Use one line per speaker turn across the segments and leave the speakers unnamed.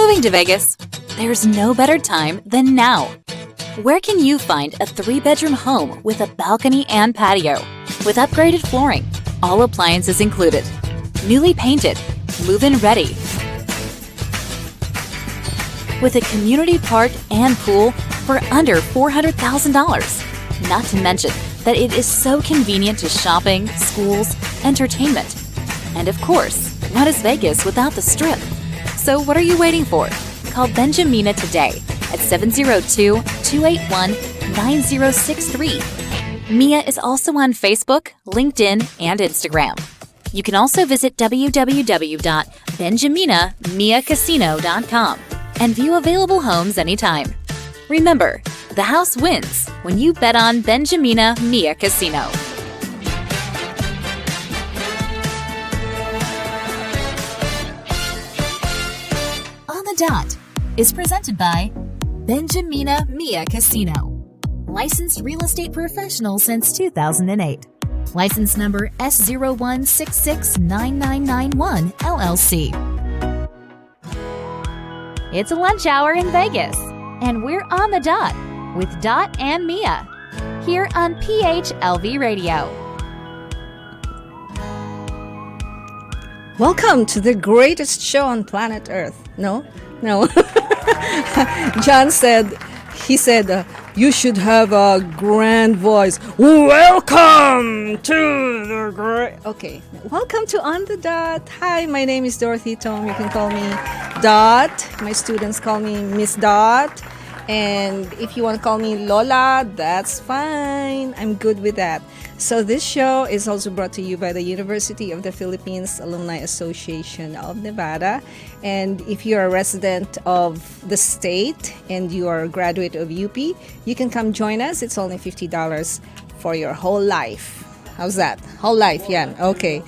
Moving to Vegas? There's no better time than now. Where can you find a 3-bedroom home with a balcony and patio, with upgraded flooring, all appliances included, newly painted, move-in ready, with a community park and pool for under $400,000? Not to mention that it is so convenient to shopping, schools, entertainment. And of course, what is Vegas without the Strip? So what are you waiting for? Call Benjamina today at 702-281-9063. Mia is also on Facebook, LinkedIn, and Instagram. You can also visit www.benjaminamiacasino.com and view available homes anytime. Remember, the house wins when you bet on Benjamina Mia Casino. On the Dot is presented by Benjamina Mia Casino. Licensed real estate professional since 2008. License number S01669991 LLC. It's a lunch hour in Vegas, and we're on the Dot with Dot and Mia here on PHLV Radio.
Welcome to the greatest show on planet Earth. No. John said, you should have a grand voice. Welcome to the great... Okay, welcome to On the Dot. Hi, my name is Dorothy Tom. You can call me Dot. My students call me Miss Dot. And if you want to call me Lola, that's fine. I'm good with that. So this show is also brought to you by the University of the Philippines Alumni Association of Nevada. And if you're a resident of the state and you are a graduate of UP, you can come join us. It's only $50 for your whole life. How's that? Whole life, yeah. Okay.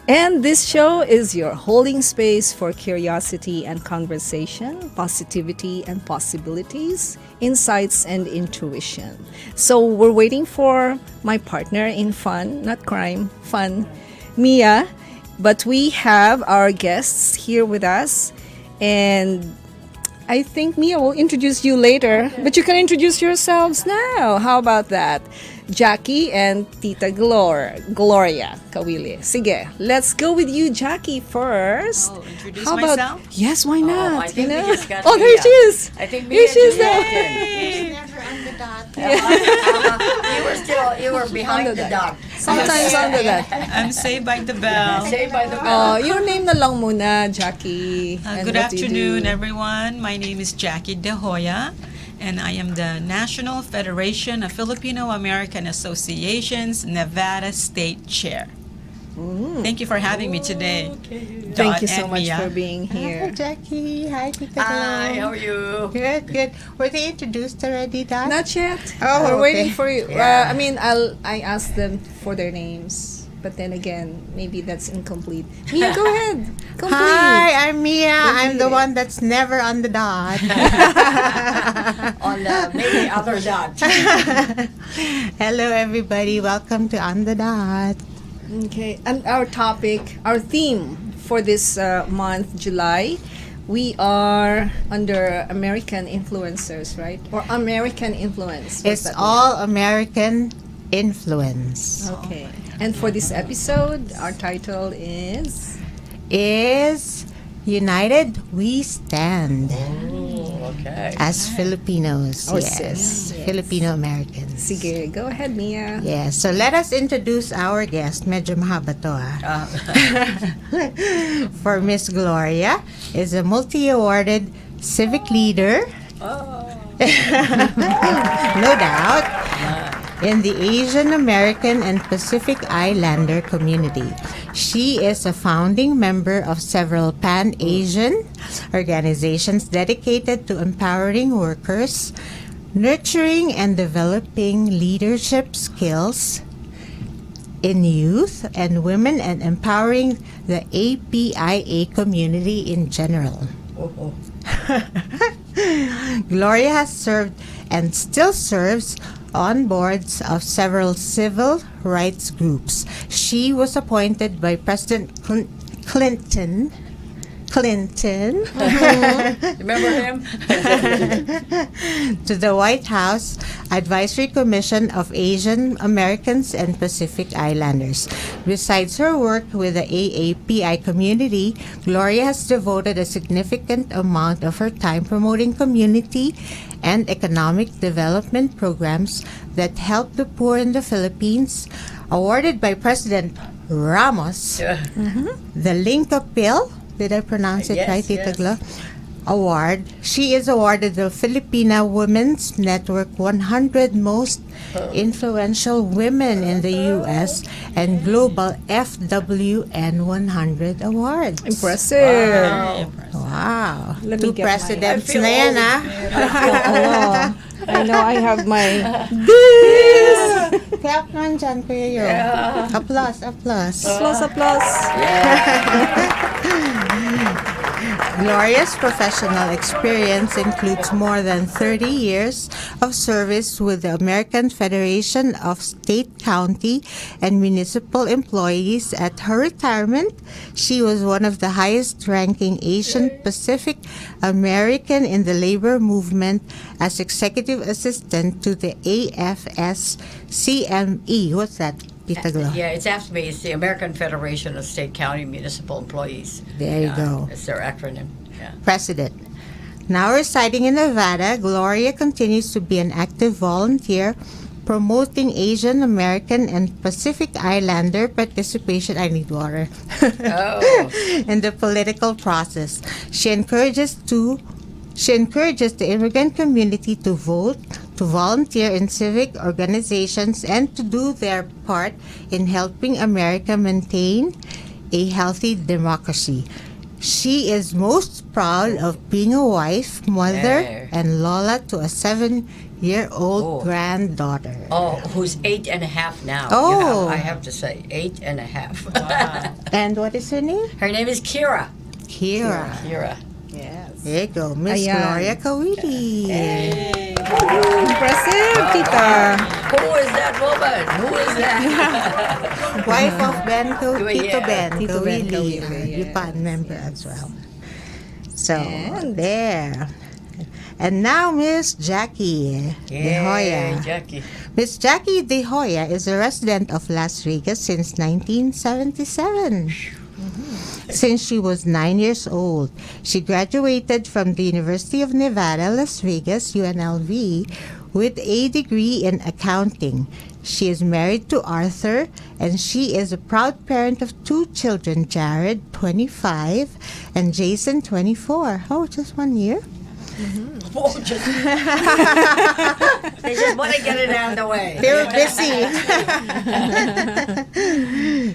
And this show is your holding space for curiosity and conversation, positivity and possibilities, insights and intuition. So we're waiting for my partner in fun, not crime, fun, Mia. But we have our guests here with us. And I think Mia will introduce you later, but you can introduce yourselves now. How about that? Jacque and Tita Gloria Caoile. Sige, let's go with you, Jacque, first.
Oh, introduce myself?
Yes, why not?
I think we just got
there she is.
I think
Here she is now.
Never on the dot.
You were behind the dot.
Sometimes under that.
I'm Saved by the Bell.
Saved by the Bell.
Your name na lang muna, Jacque.
Good afternoon, everyone. My name is Jacque De Joya, and I am the National Federation of Filipino American Associations Nevada State Chair. Thank you for having me today.
Thank you so much for being here.
Hi, Jacque. Hi, Tita.
Hi, how are you?
Good. Were they introduced already, Dot?
Not yet.
Oh,
we're
okay.
waiting for you.
Yeah.
I asked them for their names, but then again, maybe that's incomplete. Mia, go ahead. Complete.
Hi, I'm Mia. I'm the one that's never on the dot.
On the maybe other dot.
Hello, everybody. Welcome to On the Dot.
Okay, and our theme for this month, July, we are under American influencers, right? Or American influence. What's
It's
that
all American influence.
mean? Okay. And for this episode, our title is
United We Stand.
Okay.
As Filipinos,
Or
yes.
sis, yes.
Filipino Americans.
Sige, go ahead, Mia.
Yes, so let us introduce our guest. Medyo mahaba to, ah. For Miss Gloria is a multi-awarded civic leader. No doubt. In the Asian American and Pacific Islander community. She is a founding member of several Pan-Asian organizations dedicated to empowering workers, nurturing and developing leadership skills in youth and women, and empowering the APIA community in general. Gloria has served and still serves on boards of several civil rights groups. She was appointed by President Clinton Clinton
Remember him?
to the White House Advisory Commission of Asian Americans and Pacific Islanders. Besides her work with the AAPI community, Gloria has devoted a significant amount of her time promoting community and economic development programs that help the poor in the Philippines. Awarded by President Ramos, the Linka Pill, did I pronounce it
Yes,
right, Tita
yes.
Glo? Award. She is awarded the Filipina Women's Network 100 Most Influential Women in the U.S. and Global FWN 100 Awards.
Impressive.
Wow.
Let me
Two
get my-
presidents
I feel
na yan,
old.
ah.
I know I have my
Kaya naman dyan, Kuya Yo. Applause, applause.
plus plus.
Gloria's professional experience includes more than 30 years of service with the American Federation of State, County, and Municipal Employees. At her retirement, she was one of the highest-ranking Asian Pacific American in the labor movement as executive assistant to the AFS-CME. What's that, Tita Glo?
Yeah, it's AFSCME. It's the American Federation of State, County, Municipal Employees.
There you go.
It's their acronym. Yeah.
President. Now residing in Nevada, Gloria continues to be an active volunteer promoting Asian American and Pacific Islander participation. I need water.
Oh.
In the political process. She encourages the immigrant community to vote, to volunteer in civic organizations, and to do their part in helping America maintain a healthy democracy. She is most proud of being a wife, mother,
Yeah.
and Lola to a 7-year-old
Oh.
granddaughter.
Oh, who's 8.5 now.
Oh.
I have to say, 8.5.
And what is her name?
Her name is Kira.
Kira.
Kira.
There you go, Miss
Ayan.
Gloria Caoile.
Impressive, Tita.
Who is that woman? Who is that?
Wife of Tito
Yeah.
Ben
Tito Ben
Caoile,
Caoile,
UPAN member as well. So,
And-
there. And now Miss Jackie De Joya.
Jackie.
Miss Jackie De Joya is a resident of Las Vegas since 1977. Since she was 9 years old, she graduated from the University of Nevada, Las Vegas, UNLV, with a degree in accounting. She is married to Arthur, and she is a proud parent of 2 children, Jared, 25, and Jason, 24. Oh, just 1 year?
Oh, they just want to get it out of the way.
They were busy.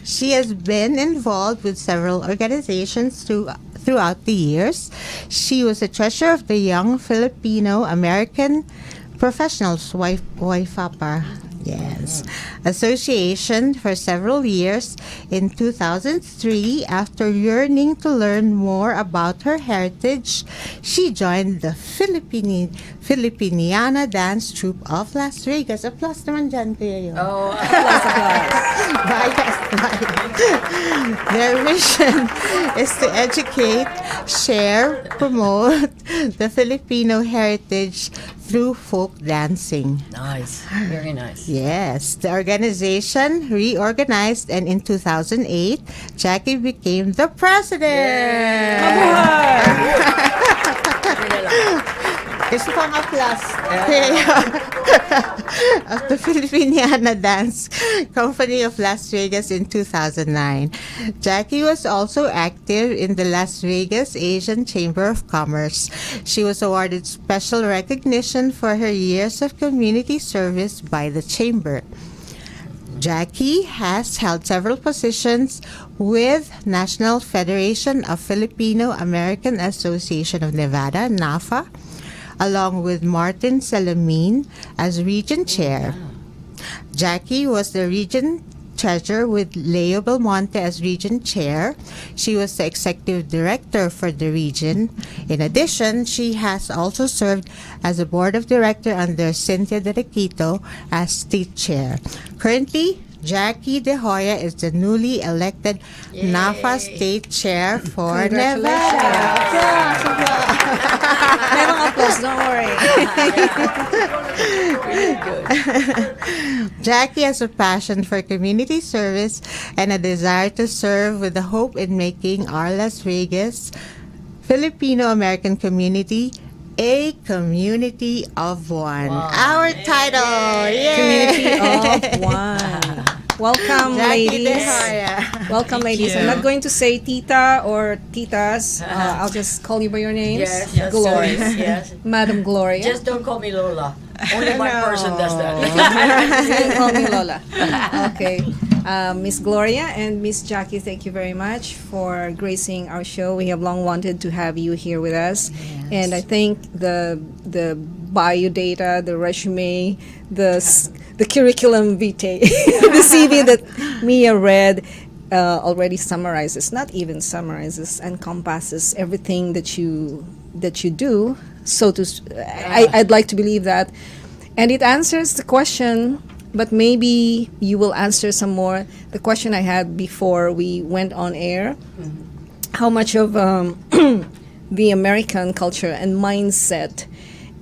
She has been involved with several organizations throughout the years. She was the treasurer of the Young Filipino American Professionals WIFAPA. Yes. Association for several years. In 2003, after yearning to learn more about her heritage, she joined the Filipiniana Dance Troupe of Las Vegas. Applause naman dyan, Kuya Yo.
Oh,
Bias. Their mission is to educate, share, promote the Filipino heritage through folk dancing.
nice. Very nice.
Yes, the organization reorganized, and in 2008, Jackie became the president. Gusto pang applause. Of the Filipiniana Dance Company of Las Vegas in 2009. Jackie was also active in the Las Vegas Asian Chamber of Commerce. She was awarded special recognition for her years of community service by the Chamber. Jackie has held several positions with National Federation of Filipino American Association of Nevada, NAFA, along with Martin Salamin as region chair. Jackie was the region treasurer with Leo Belmonte as region chair. She was the executive director for the region. In addition, she has also served as a board of director under Cynthia De Requito as state chair. Currently, Jacque De Hoya is the newly elected NAFA State Chair for Nevada.
Merong applause, don't worry.
Jacque has a passion for community service and a desire to serve with the hope in making our Las Vegas Filipino American community a community of one. Our title,
Community of one. Welcome,
Jacque De
ladies.
Hoya.
Welcome, ladies. I'm not going to say tita or titas. I'll just call you by your names.
Yes,
Gloria.
yes.
Madam Gloria.
Just don't call me Lola. Only one person does that.
You can call me Lola. Okay. Miss Gloria and Miss Jacque, thank you very much for gracing our show. We have long wanted to have you here with us.
Yes.
And I think the bio data, the resume, the curriculum vitae, the CV that Mia read already summarizes, not even summarizes, encompasses everything that you do. So I'd like to believe that. And it answers the question, but maybe you will answer some more. The question I had before we went on air, how much of the American culture and mindset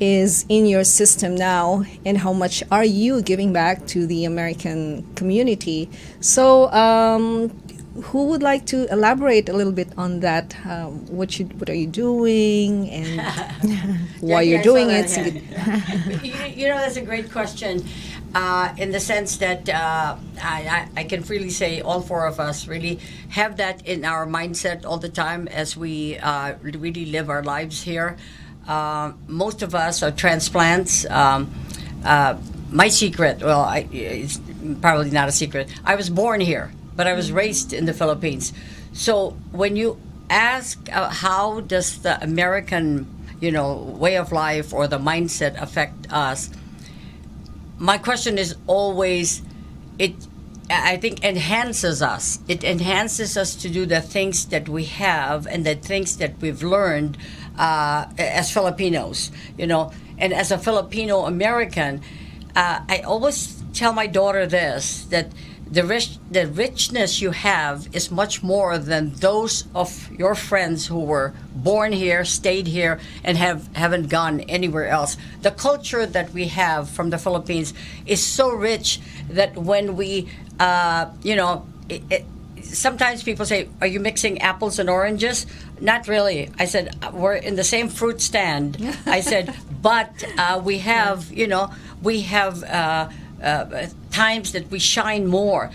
is in your system now, and how much are you giving back to the American community? So who would like to elaborate a little bit on that? What are you doing, and why you're doing it?
You know, that's a great question. In the sense that I can freely say all four of us really have that in our mindset all the time as we really live our lives here. Most of us are transplants. My secret, well, it's probably not a secret. I was born here, but I was raised in the Philippines. So when you ask how does the American, way of life or the mindset affect us, my question is always, I think enhances us. It enhances us to do the things that we have and the things that we've learned as Filipinos, and as a Filipino American, I always tell my daughter this, that the richness you have is much more than those of your friends who were born here, stayed here, and haven't gone anywhere else. The culture that we have from the Philippines is so rich that when we, sometimes people say, are you mixing apples and oranges? Not really. I said, we're in the same fruit stand. I said, but we have, times that we shine more.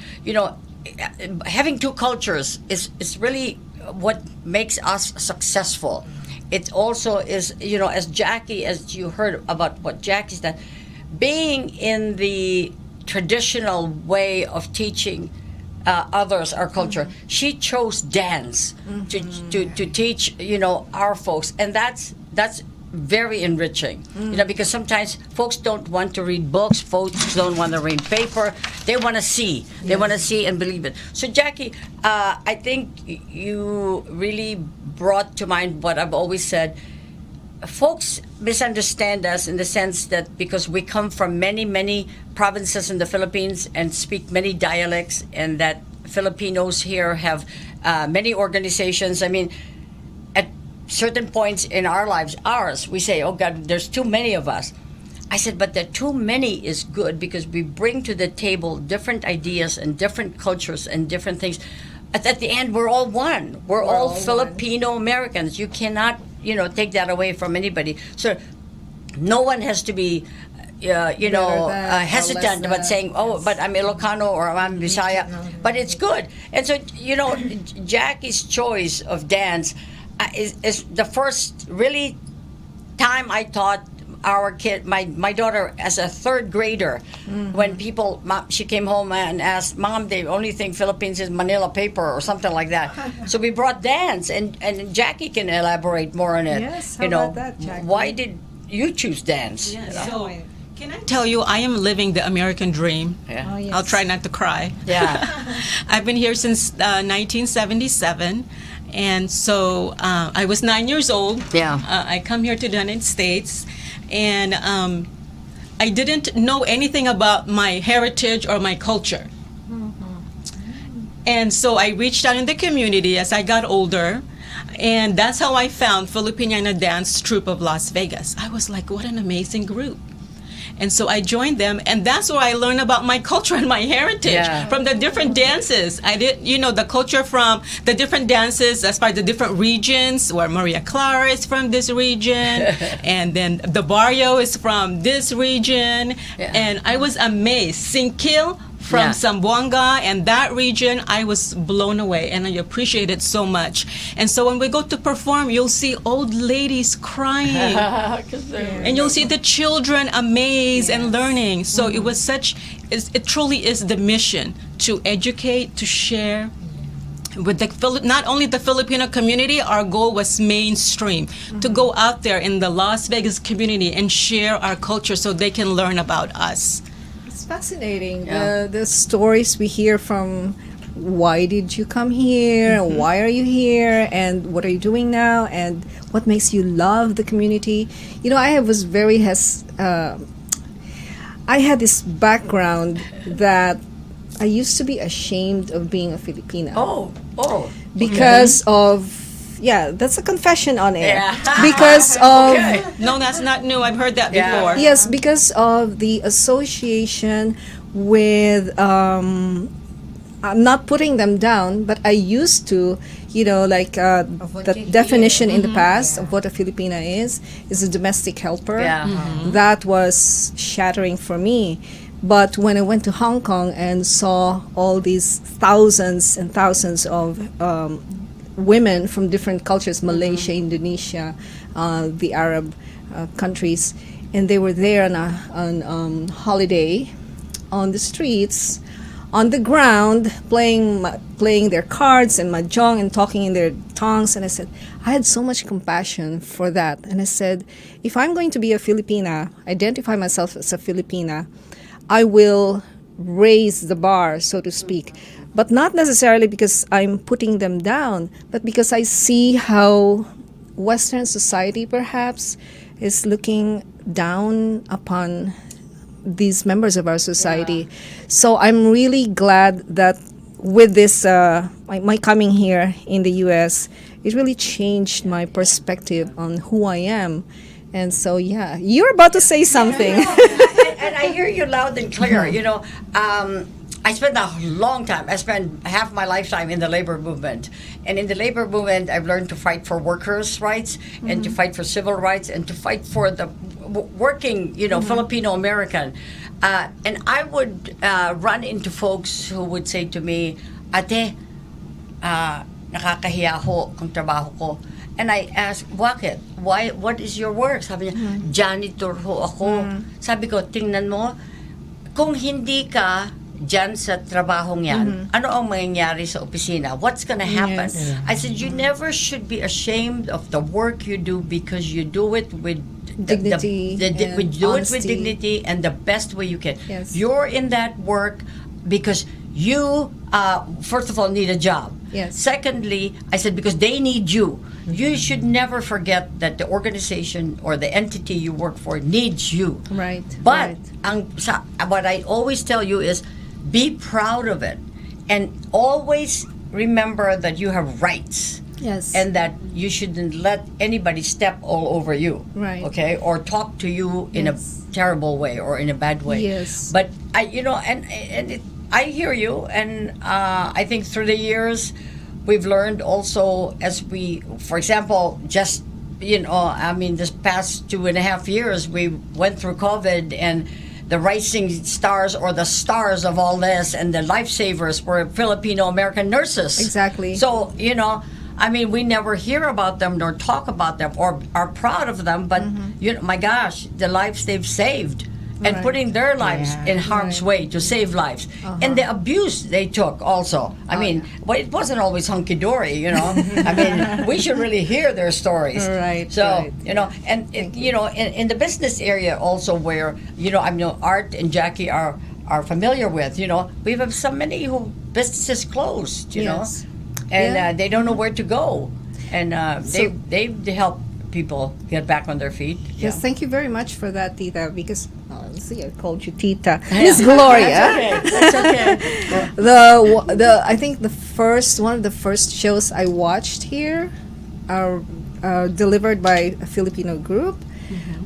Having two cultures is really what makes us successful. It also is, as Jacque, as you heard about what Jackie's done, being in the traditional way of teaching others our culture. She chose dance to teach, our folks, and that's very enriching, because sometimes folks don't want to read books, folks don't want to read paper, they want to see, and believe it. So Jacque, I think you really brought to mind what I've always said. Folks misunderstand us in the sense that because we come from many provinces in the Philippines and speak many dialects, and that Filipinos here have many organizations. I mean, at certain points in our lives, we say, oh God, there's too many of us. I said, but the too many is good because we bring to the table different ideas and different cultures and different things. At the end, we're all one. We're all Filipino Americans. You cannot, take that away from anybody. So no one has to be, hesitant about saying, but I'm Ilocano or I'm Bisaya. But it's good. And so, Jackie's choice of dance is the first really time I taught our kid, my daughter, as a third grader, when she came home and asked, Mom, they only think Philippines is Manila paper or something like that. So we brought dance, and Jacque can elaborate more on it.
Yes, how about that, Jacque?
Why did you choose dance?
Yes. So, can I tell you, I am living the American dream.
Yeah.
Oh, yes.
I'll try not to cry.
Yeah.
I've been here since 1977. And so I was 9 years old.
Yeah.
I come here to the United States, and I didn't know anything about my heritage or my culture. And so I reached out in the community as I got older. And that's how I found Filipino Dance Troupe of Las Vegas. I was like, what an amazing group. And so I joined them, and that's where I learned about my culture and my heritage from the different dances. I did, the culture from the different dances as far as the different regions, where Maria Clara is from this region, and then the barrio is from this region. And I was amazed. Singkil from Zamboanga and that region, I was blown away, and I appreciate it so much. And so when we go to perform, you'll see old ladies crying, and you'll see the children amazed and learning. So it was it truly is the mission to educate, to share. With not only the Filipino community, our goal was mainstream, to go out there in the Las Vegas community and share our culture so they can learn about us.
Fascinating. The stories we hear from why did you come here, why are you here, and what are you doing now, and what makes you love the community. I had this background that I used to be ashamed of being a Filipino. Because of that's a confession on air. Because of
No, that's not new. I've heard that before.
Yes, because of the association with I'm not putting them down, but I used to, the definition in the past of what a Filipina is a domestic helper. That was shattering for me. But when I went to Hong Kong and saw all these thousands and thousands of women from different cultures, Malaysia, Indonesia, the Arab countries, and they were there on holiday on the streets, on the ground, playing their cards and mahjong and talking in their tongues. And I said, I had so much compassion for that. And I said, if I'm going to be a Filipina, identify myself as a Filipina, I will raise the bar, so to speak. But not necessarily because I'm putting them down, but because I see how Western society perhaps is looking down upon these members of our society. So I'm really glad that with this, my coming here in the U.S., it really changed my perspective on who I am. And so, you're about to say something.
And I hear you loud and clear. I spent a long time. I spent half my lifetime in the labor movement. And in the labor movement, I've learned to fight for workers' rights and to fight for civil rights and to fight for the working, Filipino American. And I would run into folks who would say to me, Ate, nakakahiya ho kung trabaho ko. And I asked, bakit? Why? What is your work? Sabi niya, janitor ho ako. Sabi ko, tingnan mo, kung hindi ka dyan sa trabahong yan, ano ang mangyayari sa opisina? What's gonna happen?
Yes.
I said, you never should be ashamed of the work you do because you do it with
dignity,
we do it with
honesty.
dignity and the best way you can.
Yes.
You're in that work because you, first of all, need a job.
Yes.
Secondly, I said, because they need you. You should never forget that the organization or the entity you work for needs you.
Right.
But
right.
What I always tell you is be proud of it and always remember that you have rights.
Yes.
And that you shouldn't let anybody step all over you.
Right.
Okay? Or talk to you in a terrible way or in a bad way.
Yes.
But I hear you, and I think through the years we've learned also as we, for example, just this past 2.5 years we went through COVID, and the rising stars or the stars of all this and the lifesavers were Filipino American nurses.
Exactly.
So we never hear about them nor talk about them or are proud of them, but my gosh, the lives they've saved. And
Right.
putting their lives in harm's way to save lives, and the abuse they took also. Well, it wasn't always hunky dory, we should really hear their stories.
Right.
So
right.
and in the business area also, where Art and Jackie are familiar with. We have so many who businesses closed.
Yes.
And
Yeah.
they don't know where to go, and they've helped people get back on their feet.
Yes, thank you very much for that, Tita. Because let's see, I called you Tita, Miss Gloria.
That's okay.
The I think one of the first shows I watched here, are delivered by a Filipino group,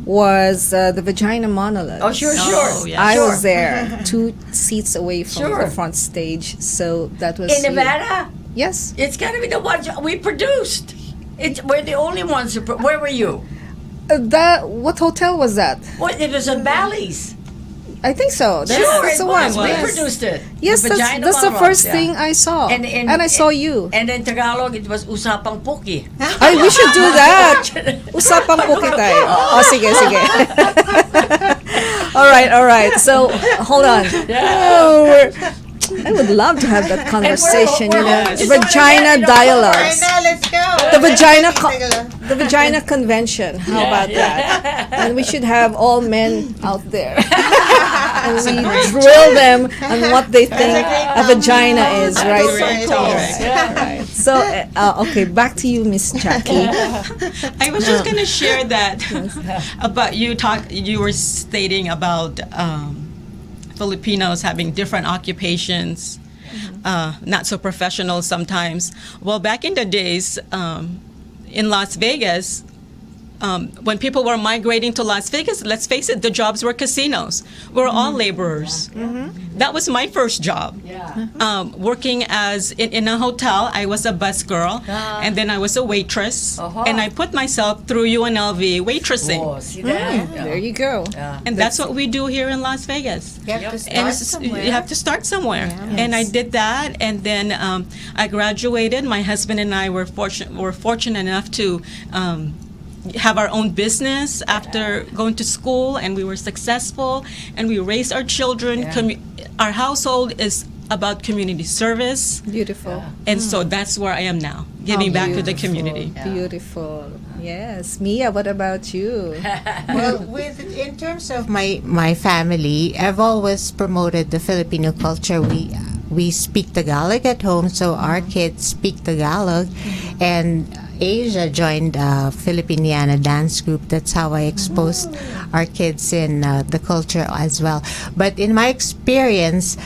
was the Vagina Monologue.
Oh, sure.
Oh, yeah.
I
Sure.
was there, 2 seats away from
Sure.
the front stage. So that was
In Nevada,
Yes.
it's got to be the ones we produced. We're the only ones who. Where were you?
What hotel was that?
Well, it was in Bally's.
I think so. That's,
Sure,
that's
it
the one.
was. We
Yes.
produced it.
Yes,
The
that's,
Vagina
that's the
Monologue,
first
yeah.
thing I saw.
And
I saw you.
And in Tagalog, it was Usapang Puki.
Ay, we should do that. Usapang po kita eh. Oh, sige, sige. All right. So, hold on. I would love to have that conversation,
Yes.
Vagina
You know,
dialogues.
Now, let's go.
The vagina convention. How about that? And we should have all men out there. And we drill them on what they think a vagina is, right?
Great topic.
Right. So, okay, back to you, Miss Jackie.
I was just going to share that about you were stating about Filipinos having different occupations, not so professional sometimes. Well, back in the days, in Las Vegas, when people were migrating to Las Vegas, let's face it, the jobs were casinos. We're all laborers. That was my first job. Working as in a hotel, I was a bus girl, and then I was a waitress, and I put myself through UNLV waitressing.
Oh, see that?
There you go.
And that's what we do here in Las Vegas.
You have to
And
start somewhere.
you have to start somewhere. And I did that, and then I graduated. My husband and I were fortunate enough to have our own business after going to school, and we were successful, and we raised our children. Our household is about community service,
Beautiful.
and so that's where I am now, giving back to the
Beautiful.
community.
Beautiful. Yes. Mia, what about you?
Well, in terms of my family, I've always promoted the Filipino culture. We speak Tagalog at home, so our kids speak Tagalog, and Asia joined Filipiniana dance group. That's how I exposed our kids in the culture as well. But in my experience,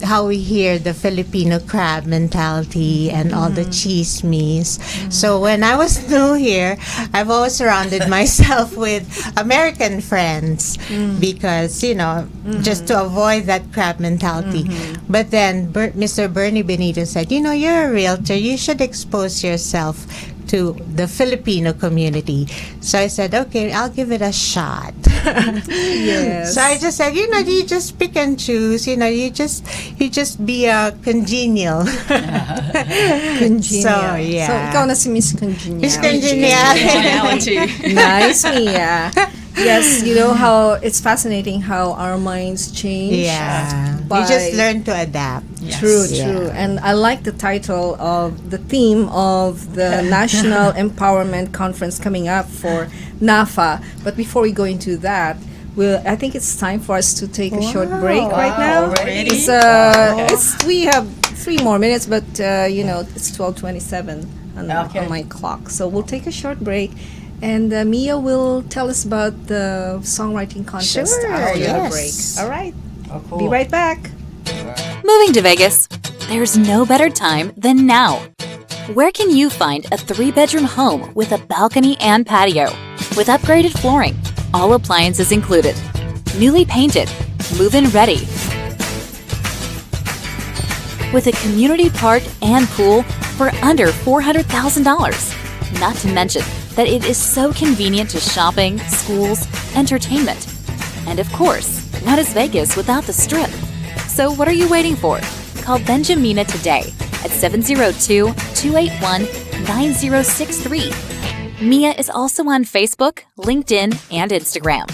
how we hear the Filipino crab mentality and all the chismes. So when I was new here, I've always surrounded myself with American friends because, just to avoid that crab mentality. But then Mr. Bernie Benito said, you're a realtor, you should expose yourself to the Filipino community. So I said, okay, I'll give it a shot.
Yes.
So I just said, you just pick and choose. You just be congenial.
Congenial.
So, yeah.
So, ikaw na si Miss Congenial.
Miss Congeniality.
Nice, Mia. Yes, how it's fascinating how our minds change.
Yeah.
by-
You just learn to adapt.
Yes.
True,
Yeah.
true. And I like the title of the theme of the National Empowerment Conference coming up for NAFA. But before we go into that, I think it's time for us to take a short break right now.
already?
We have 3 more minutes, but it's 12:27 on my clock. So we'll take a short break. And Mia will tell us about the songwriting contest
Sure,
after the
yes.
break. All right.
Oh, cool.
Be right back.
Moving to Vegas, there's no better time than now. Where can you find a 3-bedroom home with a balcony and patio, with upgraded flooring, all appliances included, newly painted, move-in ready, with a community park and pool for under $400,000? Not to mention that it is so convenient to shopping, schools, entertainment. And of course, what is Vegas without the Strip? So what are you waiting for? Call Benjamina today at 702-281-9063. Mia is also on Facebook, LinkedIn, and Instagram.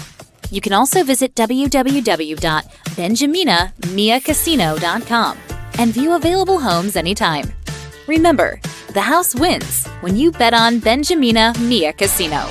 You can also visit www.benjaminamiacasino.com and view available homes anytime. Remember, the house wins when you bet on Benjamina Mia Casino.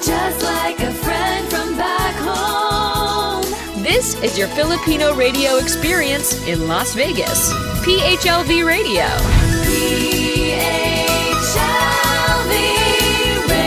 just like a friend from back home.
This is your Filipino radio experience in Las Vegas. PHLV Radio.
PHLV Radio.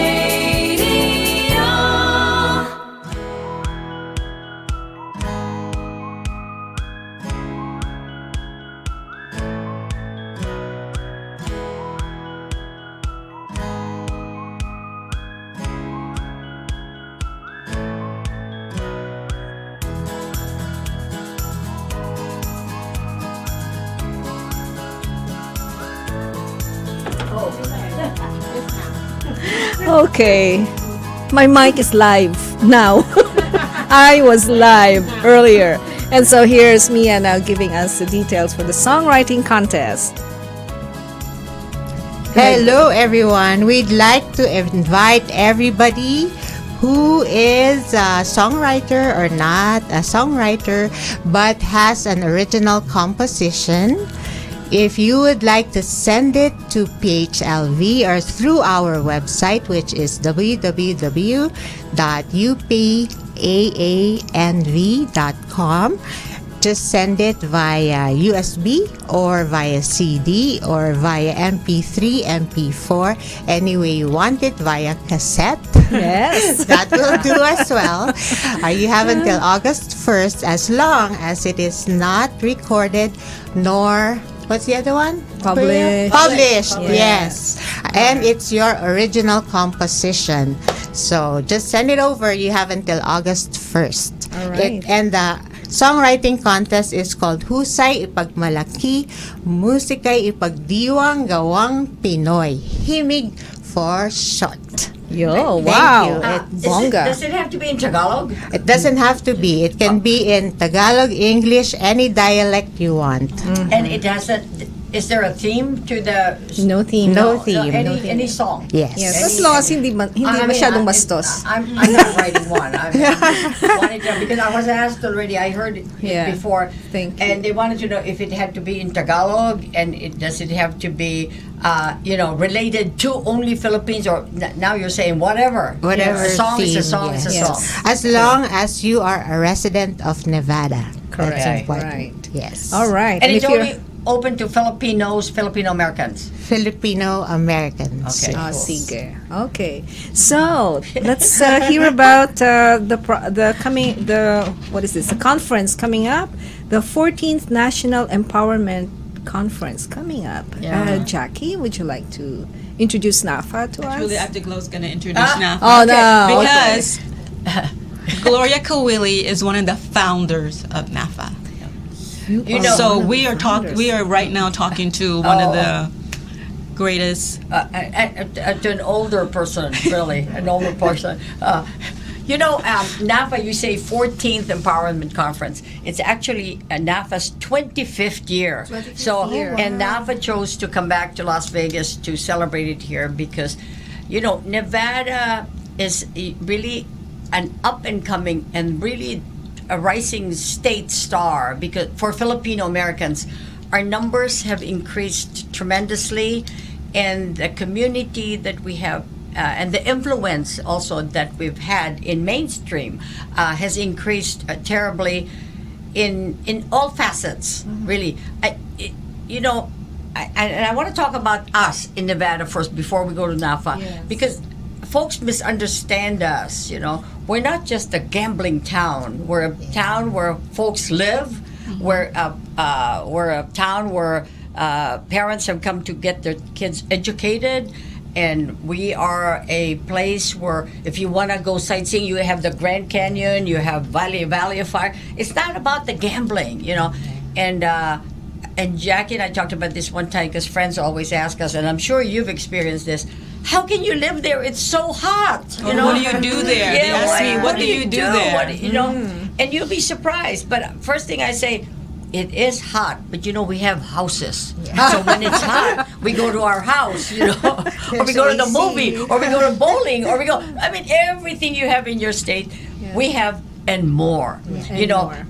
Okay. My mic is live now. I was live earlier. And so here's Mia now giving us the details for the songwriting contest.
Hello, everyone. We'd like to invite everybody who is a songwriter or not a songwriter but has an original composition. If you would like to send it to PHLV or through our website, which is www.upanv.com, just send it via USB or via CD or via MP3, MP4, any way you want it, via cassette.
Yes.
That will do as well. You have until August 1st, as long as it is not recorded nor... What's the other one?
Published.
Published, yes. And it's your original composition. So just send it over. You have until August 1st.
All right.
And the songwriting contest is called Husay Ipagmalaki, Musikay Ipagdiwang Gawang Pinoy. Himig for short.
Yo,
Thank
wow.
you.
Bonga.
Does it have to be in Tagalog?
It doesn't have to be. It can be in Tagalog, English, any dialect you want.
And it has a. Is there a theme to the?
No theme.
No theme.
Any song?
Yes.
Yes, as long as hindi masyadong bastos.
I'm not writing one. I wanted to, because I was asked already. I heard it before,
Thank you.
and they wanted to know if it had to be in Tagalog, and does it have to be, related to only Philippines, or now you're saying whatever.
Whatever
a song is a
theme,
song is a
yes.
song.
As long as you are a resident of Nevada.
Correct.
That's important.
Right.
Yes.
All right.
And
if
it's
you're
only open to Filipinos, Filipino Americans.
Filipino Americans.
Okay.
Oh, sige. Okay. So, let's hear about the conference coming up, the 14th National Empowerment Conference coming up.
Yeah.
Jackie, would you like to introduce NAFA to us?
Actually, Afterglow's going to introduce now.
Oh, no.
Because Gloria Caoile is one of the founders of NAFA. So we are right now talking to one of the greatest.
To an older person, really, an older person. NAFA, you say 14th Empowerment Conference. It's actually NAFA's 25th year. And NAFA chose to come back to Las Vegas to celebrate it here because, Nevada is really an up-and-coming and really a rising state star, because for Filipino Americans, our numbers have increased tremendously, and the community that we have and the influence also that we've had in mainstream has increased terribly in all facets. Really, I want to talk about us in Nevada first before we go to NAFA, because folks misunderstand us. We're not just a gambling town. We're a town where folks live. We're a town where parents have come to get their kids educated, and we are a place where if you want to go sightseeing, you have the Grand Canyon, you have Valley of Fire. It's not about the gambling, And Jackie and I talked about this one time because friends always ask us, and I'm sure you've experienced this. How can you live there? It's so hot.
What do you do there? They ask me, what do you do there?
And you'll be surprised. But first thing I say, it is hot, but we have houses. So when it's hot, we go to our house, or we go to the movie, or we go to bowling, or everything you have in your state, we have. And more,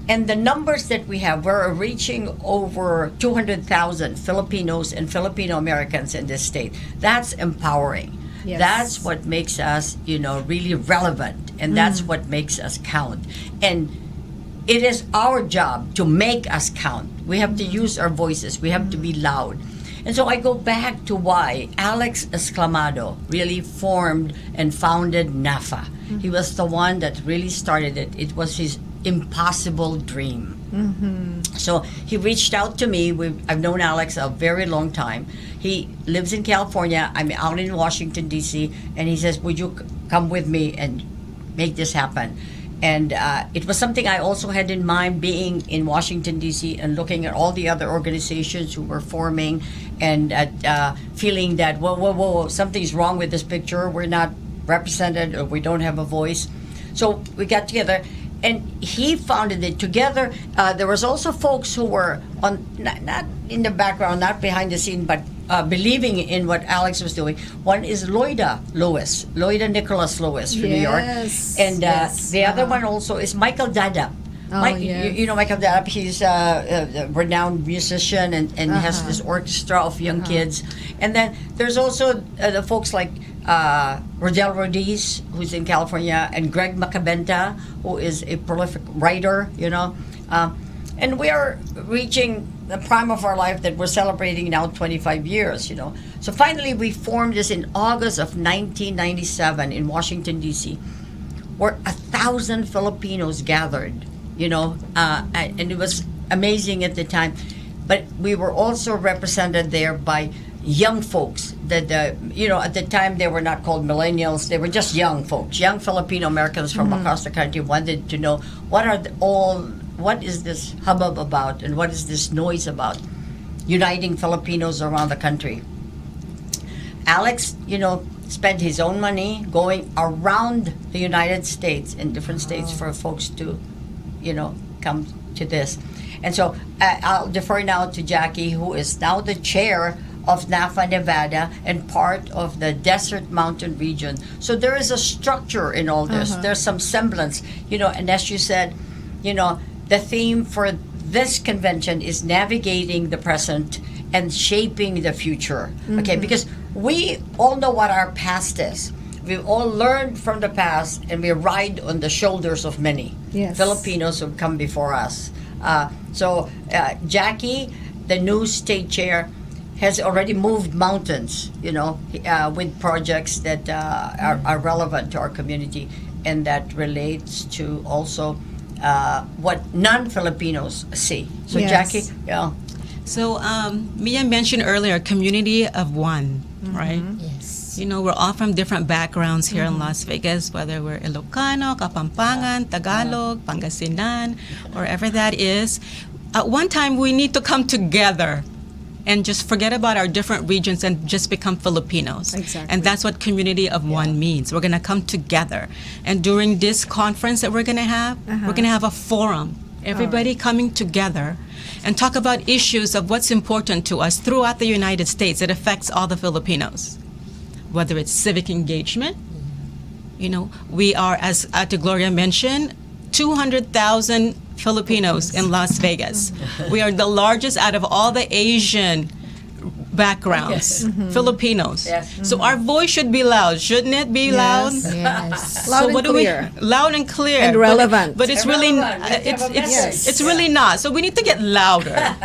and the numbers that we have, we're reaching over 200,000 Filipinos and Filipino Americans in this state. That's empowering.
Yes.
That's what makes us, really relevant, and that's what makes us count. And it is our job to make us count. We have to use our voices. We have to be loud. And so I go back to why Alex Esclamado really formed and founded NAFA. He was the one that really started it. It was his impossible dream. So he reached out to me. I've known Alex a very long time. He lives in California. I'm out in Washington, D.C. And he says, would you come with me and make this happen? And it was something I also had in mind, being in Washington, D.C. and looking at all the other organizations who were forming and feeling that, whoa, something's wrong with this picture. We're not represented, or we don't have a voice. So we got together, and he founded it together. There was also folks who were on not in the background, not behind the scene, but believing in what Alex was doing. One is Loida Nicholas Lewis from New York, and the other one also is Michael Dadap. You know Michael Dadap. He's a renowned musician and has this orchestra of young kids. And then there's also the folks like Rodel Rodiz, who's in California, and Greg Macabenta, who is a prolific writer, and we are reaching the prime of our life that we're celebrating now 25 years, So finally we formed this in August of 1997 in Washington, D.C., where 1,000 Filipinos gathered, and it was amazing at the time. But we were also represented there by young folks that, at the time they were not called millennials. They were just young folks, young Filipino Americans from across the country wanted to know what is this hubbub about, and what is this noise about, uniting Filipinos around the country. Alex, spent his own money going around the United States in different states for folks to, come to this. And so I'll defer now to Jacque, who is now the chair of NAFA Nevada and part of the Desert Mountain region. So there is a structure in all this. There's some semblance, and as you said, the theme for this convention is navigating the present and shaping the future. Okay, because we all know what our past is. We've all learned from the past, and we ride on the shoulders of many Filipinos who've come before us. So Jacque, the new state chair, has already moved mountains, with projects that are relevant to our community, and that relates to also what non-Filipinos see. So Jacque,
So Mia mentioned earlier, community of one, right?
Yes.
We're all from different backgrounds here in Las Vegas, whether we're Ilocano, Kapampangan, Tagalog, Pangasinan, wherever that is. At one time, we need to come together and just forget about our different regions and just become Filipinos.
Exactly.
And that's what community of one means. We're going to come together. And during this conference that we're going to have, we're going to have a forum. Everybody coming together and talk about issues of what's important to us throughout the United States. It affects all the Filipinos. Whether it's civic engagement, we are, as Ate Gloria mentioned, 200,000 Filipinos in Las Vegas. We are the largest out of all the Asian backgrounds, Filipinos. So our voice should be loud, shouldn't it be loud?
Yes.
Loud
So
and clear.
Loud and clear.
And relevant.
But it's really, it's really not. So we need to get louder.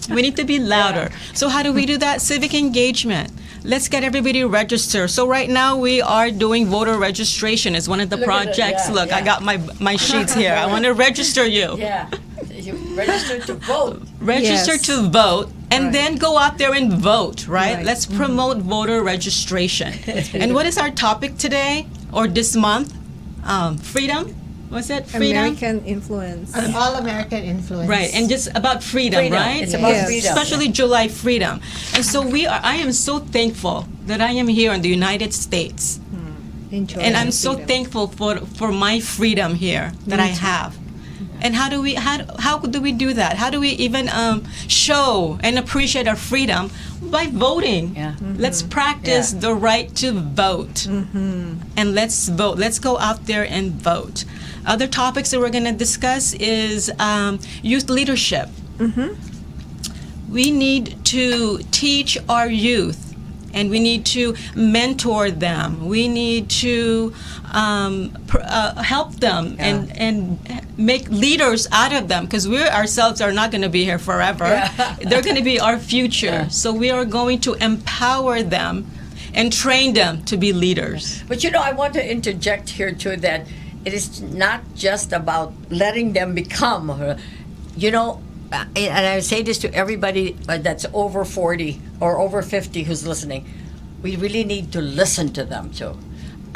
We need to be louder. So how do we do that? Civic engagement. Let's get everybody registered. So right now we are doing voter registration. It's one of the projects. Look, I got my sheets here. I want to register you.
You register to vote.
Register to vote, and then go out there and vote, right? Let's promote voter registration. And what is our topic today or this month? Freedom? Was it freedom?
American influence.
An all-American influence.
Right, and just about freedom, right?
It's about freedom.
Especially July freedom. And so I am so thankful that I am here in the United States.
Enjoy
And I'm
the
so
freedom.
thankful for my freedom here that I have. And how do we do that? How do we even show and appreciate our freedom? By voting. Let's practice the right to vote. And let's vote. Let's go out there and vote. Other topics that we're going to discuss is youth leadership. We need to teach our youth and we need to mentor them. We need to help them and make leaders out of them, because we ourselves are not going to be here forever. They're going to be our future. So we are going to empower them and train them to be leaders.
But I want to interject here too that it is not just about letting them become, and I say this to everybody that's over 40 or over 50 who's listening, we really need to listen to them too.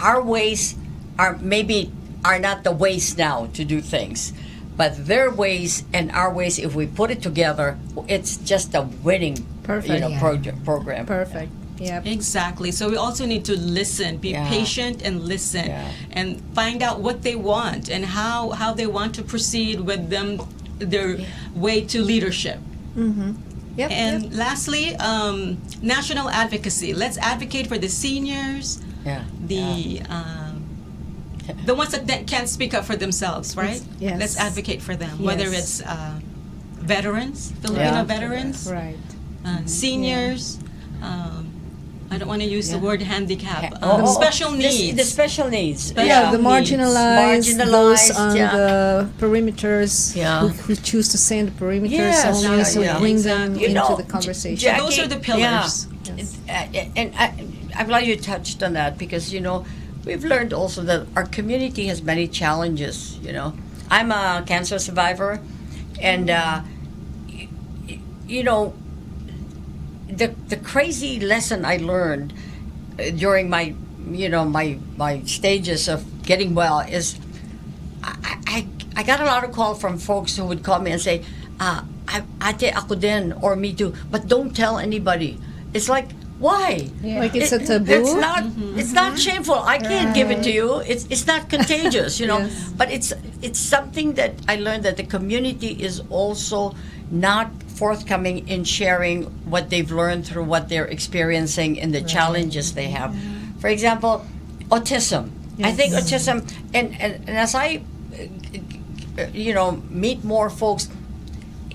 Our ways are not the ways now to do things, but their ways and our ways, if we put it together, it's just a winning program.
Perfect. Yeah.
Exactly. So we also need to listen, be patient and listen, and find out what they want and how they want to proceed with their way to leadership.
Yep,
and lastly, national advocacy. Let's advocate for the seniors, the ones that can't speak up for themselves, right?
Yes.
Let's advocate for them, whether it's veterans, Filipino veterans,
right,
seniors. I don't want to use the word handicap. Special needs.
The special needs.
The marginalized, those on
yeah.
the perimeters who choose to stay in the perimeters only, so bring them into the conversation.
Jackie, those are the pillars.
And I'm glad you touched on that, because we've learned also that our community has many challenges. I'm a cancer survivor, and the crazy lesson I learned during my my stages of getting well is I got a lot of calls from folks who would call me and say, ate ako din, or me too, but don't tell anybody. It's like, why?
Like it's a taboo?
It's not shameful. I can't give it to you. It's not contagious,
Yes.
But it's something that I learned, that the community is also not forthcoming in sharing what they've learned through what they're experiencing and the challenges they have. For example, autism. I think autism, and as I meet more folks,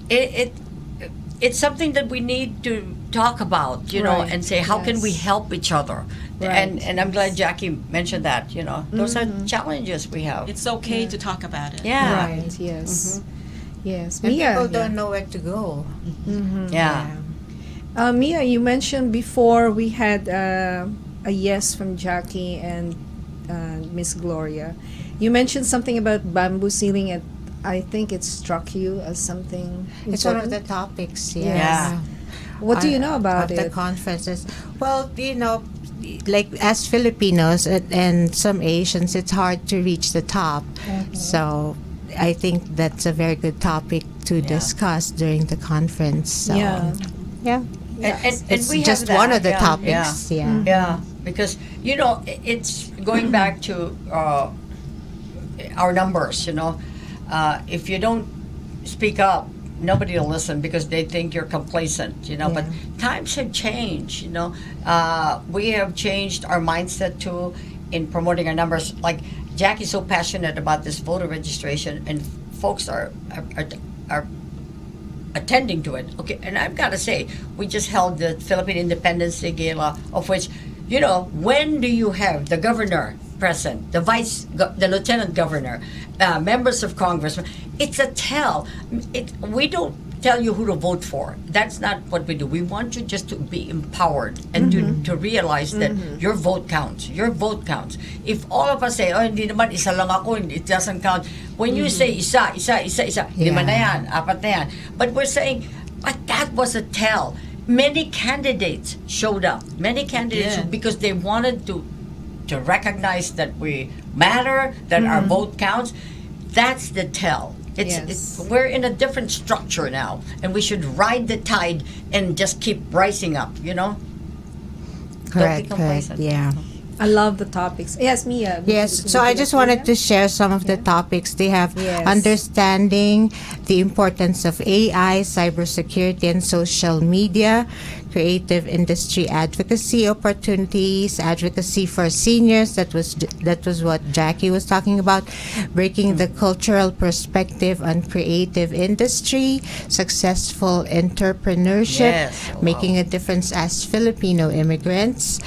it's something that we need to talk about, and say, how can we help each other?
Right.
And I'm glad Jackie mentioned that. Those are challenges we have.
It's okay to talk about it.
Yeah.
Right. Yes. Yes.
And
Mia,
people don't know where to go.
Yeah.
Mia, you mentioned before we had a yes from Jackie and Miss Gloria. You mentioned something about bamboo ceiling, and I think it struck you as something important.
It's one of the topics,
Yeah.
What do you know about
of
it?
the conferences? Well, like as Filipinos and some Asians, it's hard to reach the top. So I think that's a very good topic to discuss during the conference. So,
Yeah.
And
it's
we
just
have
one
that.
of the
Yeah.
topics.
Yeah.
Yeah.
Yeah, because it's going back to our numbers. If you don't speak up, nobody will listen because they think you're complacent. But times have changed. We have changed our mindset too in promoting our numbers. Like Jackie's so passionate about this voter registration, and folks are attending to it. Okay, and I've got to say, we just held the Philippine Independence Day Gala, of which, when do you have the governor present, the lieutenant governor, members of Congress? It's a tell. We don't tell you who to vote for. That's not what we do. We want you just to be empowered and to realize that your vote counts. Your vote counts. If all of us say, hindi naman, isa lang ako, it doesn't count. When you say isa, lima na yan, apat na yan. But we're saying, but that was a tell. Many candidates showed up. Many candidates because they wanted to recognize that we matter, that our vote counts. That's the tell. We're in a different structure now, and we should ride the tide and just keep rising up. Don't be
Correct.
complacent.
Yeah.
I love the topics. Yes, Mia.
Yes, so I just wanted to share some of the topics. They have understanding the importance of AI, cybersecurity, and social media, creative industry advocacy opportunities, advocacy for seniors. That was what Jackie was talking about. Breaking the cultural perspective on creative industry, successful entrepreneurship, making a difference as Filipino immigrants,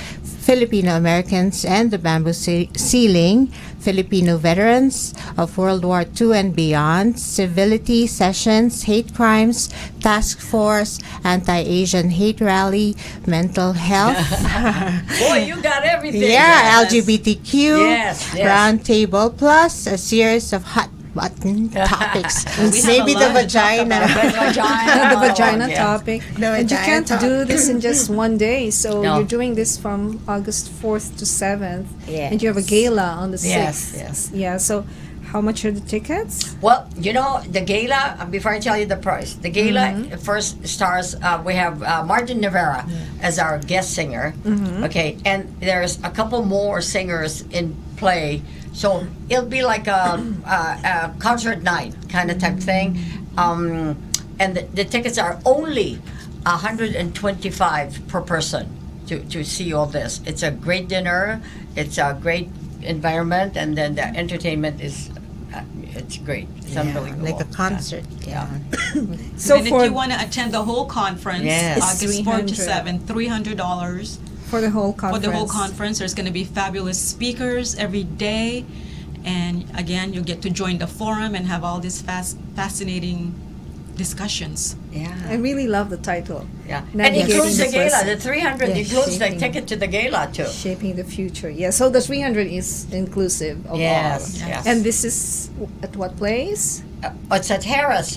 Filipino Americans and the bamboo ceiling, Filipino veterans of World War II and beyond, civility sessions, hate crimes, task force, anti-Asian hate rally, mental health.
Boy, you got everything.
Yeah, LGBTQ,
Yes.
roundtable plus a series of hot button topics. Maybe the vagina.
The vagina topic.
The
And you
vagina
can't
topic.
do this in just one day. So
No.
you're doing this from August 4th to 7th.
Yes.
And you have a gala on the 6th.
Yes.
Yeah, so how much are the tickets?
Well, you know, the gala, before I tell you the price, the gala first stars, we have Martin Rivera as our guest singer. Okay, and there's a couple more singers in play. So it'll be like a concert night kind of type thing. And the tickets are only $125 per person to see all this. It's a great dinner. It's a great environment, and then the entertainment is it's great. It's unbelievable.
Like a concert. Yeah.
So
And if you want to attend the whole conference,
Yes.
August 4 to
300.
7, $300
for the whole
for
conference?
the whole conference. There's going to be fabulous speakers every day. And again, you'll get to join the forum and have all these fascinating discussions.
Yeah.
I really love the title.
Yeah. And
Navigating
includes the gala.
person.
The 300
Yeah,
includes the
shaping.
ticket to the gala too.
Shaping the future. Yeah, so the 300 is inclusive of
Yes,
all.
yes.
And this is at what place?
It's at Harris,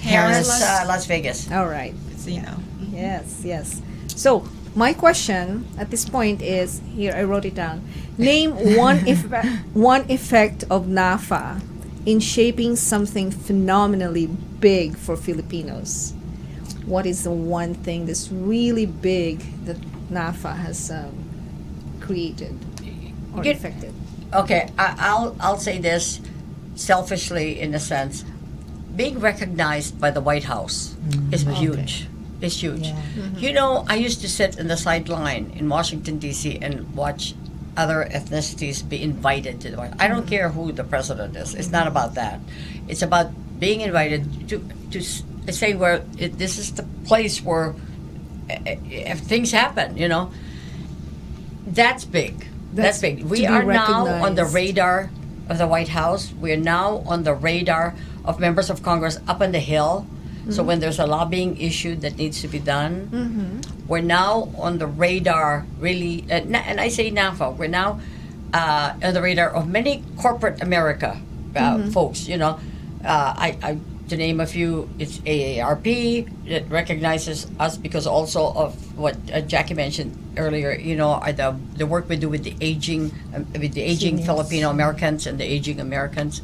Las Vegas.
All right.
So, you know.
Yes. So my question at this point is, here I wrote it down. Name one effect of NAFA in shaping something phenomenally big for Filipinos. What is the one thing that's really big that NAFA has created or
Get-
affected?
Okay, I'll say this selfishly in a sense. Being recognized by the White House is huge. It's huge. You know, I used to sit in the sideline in Washington D.C. and watch other ethnicities be invited to the White House. I don't care who the president is. It's not about that. It's about being invited to say where this is the place where if things happen. You know, that's big. That's big.
to
We
be
are now on the
recognized.
radar of the White House. We are now on the radar of members of Congress up on the Hill. So when there's a lobbying issue that needs to be done, we're now on the radar, really, and I say NAFA, we're now on the radar of many corporate America folks, you know. To name a few, it's AARP that recognizes us because also of what Jackie mentioned earlier, you know, are the work we do with the aging
Seniors.
Filipino Americans and the aging Americans.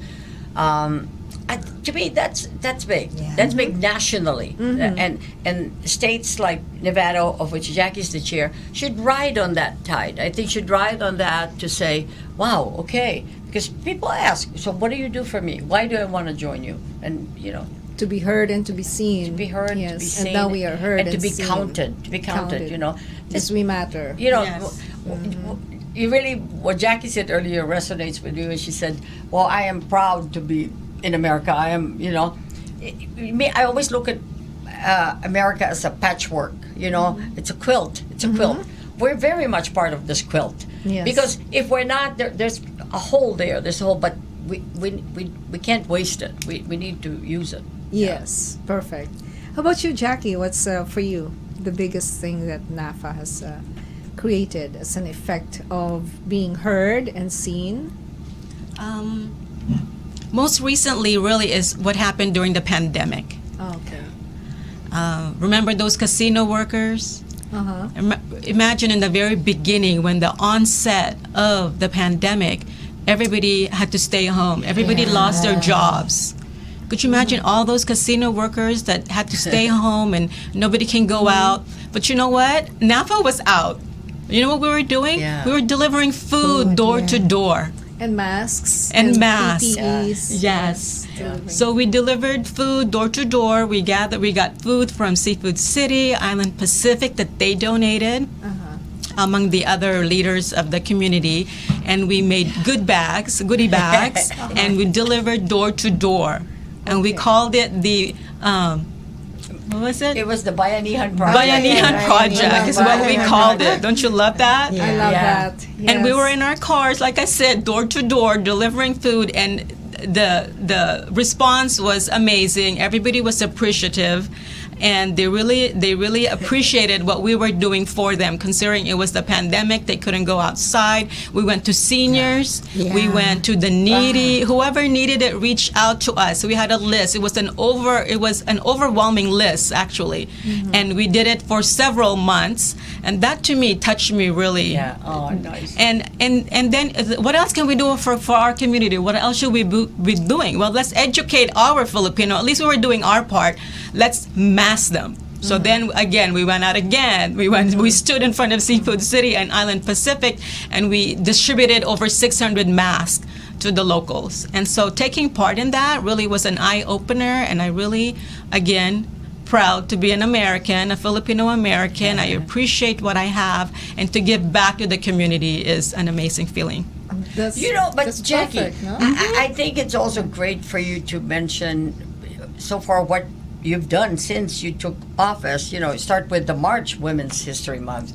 To me, that's big. That's big nationally, and states like Nevada, of which Jackie's the chair, should ride on that tide. I think should ride on that to say, "Wow, okay," because people ask, "So what do you do for me? Why do I want to join you?" And you know,
To be heard and to be seen.
to be heard,
yes.
to be seen,
And now we are heard
and to be
seen.
counted. To be counted, you know.
Yes, we matter.
You know,
Yes.
you really, what Jackie said earlier resonates with you, and she said, "Well, I am proud to be in America. I am, you know." I always look at America as a patchwork. You know, it's a quilt. It's a quilt. We're very much part of this quilt.
Yes.
Because if we're not, there's a hole there. There's a hole, but we can't waste it. We need to use it.
Yes, perfect. How about you, Jackie? What's for you the biggest thing that NAFA has created as an effect of being heard and seen?
Most recently, really, is what happened during the pandemic.
Oh, okay.
Remember those casino workers?
Uh-huh.
Imagine in the very beginning, when the onset of the pandemic, everybody had to stay home. Everybody lost their jobs. Could you imagine all those casino workers that had to stay home and nobody can go out? But you know what? NAFA was out. You know what we were doing?
Yeah.
We were delivering food door to door.
And masks.
And masks.
PPEs.
Yes. So we delivered food door to door. We got food from Seafood City, Island Pacific that they donated. Among the other leaders of the community, and we made goodie bags, and we delivered door to door, and we called it the what was it?
It was the Bayanihan Project.
Bayanihan Project is what we called it. Don't you love that?
I love that.
And we
Yes.
were in our cars, like I said, door to door, delivering food, and the response was amazing. Everybody was appreciative, and they really appreciated what we were doing for them, considering it was the pandemic. They couldn't go outside. We went to seniors. We went to the needy. Whoever needed it reached out to us. We had a list. It was an overwhelming list, actually, and we did it for several months. And that to me touched me really.
Yeah. Oh, nice.
And then what else can we do for our community? What else should we be doing? Well, let's educate our Filipino. At least we were doing our part. Let's mass them. So then again, we went out again. We stood in front of Seafood City and Island Pacific, and we distributed over 600 masks to the locals. And so taking part in that really was an eye opener, and I really, again, proud to be an American, a Filipino American. I appreciate what I have, and to give back to the community is an amazing feeling.
That's,
But
that's
Jackie,
perfect, no?
I think it's also great for you to mention so far what you've done since you took office. Start with the March Women's History Month.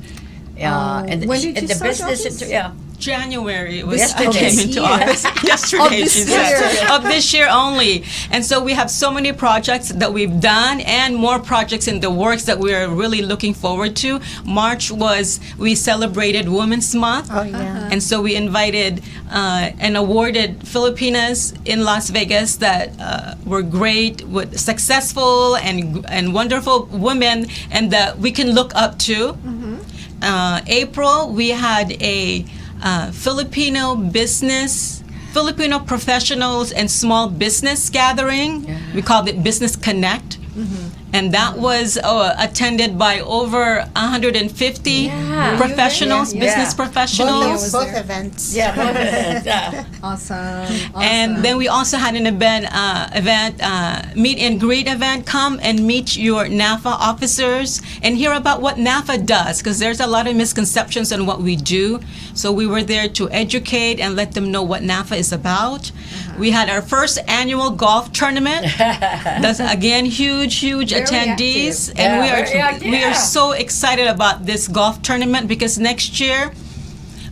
And
when did you
the
start
business
office?
January, it was
Yesterday.
came into office yesterday.
Of this
She said.
year.
Of this year only, and so we have so many projects that we've done, and more projects in the works that we are really looking forward to. March we celebrated Women's Month, and so we invited and awarded Filipinas in Las Vegas that were great, successful, and wonderful women, and that we can look up to. April, we had a Filipino professionals and small business gathering. We called it Business Connect. And that was attended by over 150 professionals, business professionals.
Both events.
Awesome.
And then we also had an event, meet and greet event. Come and meet your NAFA officers and hear about what NAFA does, because there's a lot of misconceptions on what we do. So we were there to educate and let them know what NAFA is about. We had our first annual golf tournament. That's again huge attendees,
active.
and we are so excited about this golf tournament, because next year,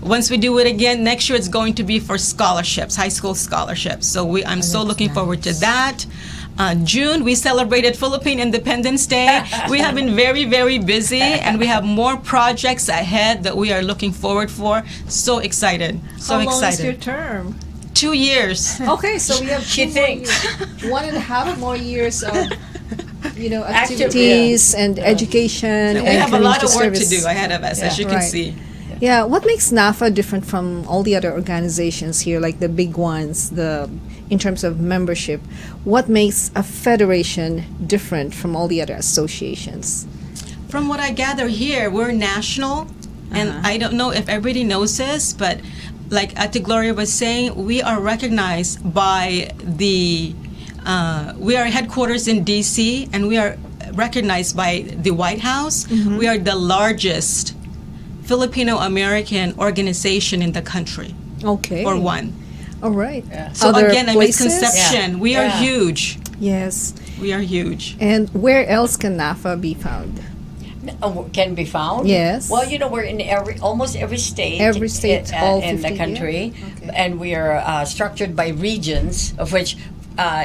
once we do it again, next year it's going to be for scholarships, high school scholarships. So I'm so looking forward to that. June, we celebrated Philippine Independence Day. We have been very, very busy, and we have more projects ahead that we are looking forward for. So excited. So
How long
excited.
is your term?
2 years.
Okay, so we have
She
2 more
thinks.
years, 1.5 more years of activities and education.
We
and
have a lot of
community
work to
service.
do ahead of us, as you can
Right.
see.
Yeah, what makes NAFA different from all the other organizations here, like the big ones, in terms of membership? What makes a federation different from all the other associations?
From what I gather here, we're national, and I don't know if everybody knows this, but like Ate Gloria was saying, we are recognized by we are headquarters in DC, and we are recognized by the White House. We are the largest Filipino American organization in the country,
Okay.
or one.
All right.
So
Other
again, a
places?
misconception. We are huge.
Yes.
We are huge.
And where else can NAFA be found?
Can be found.
Yes.
Well, we're in almost every state.
Every state, all
in
50,
the country,
yeah. Okay.
and we are structured by regions, of which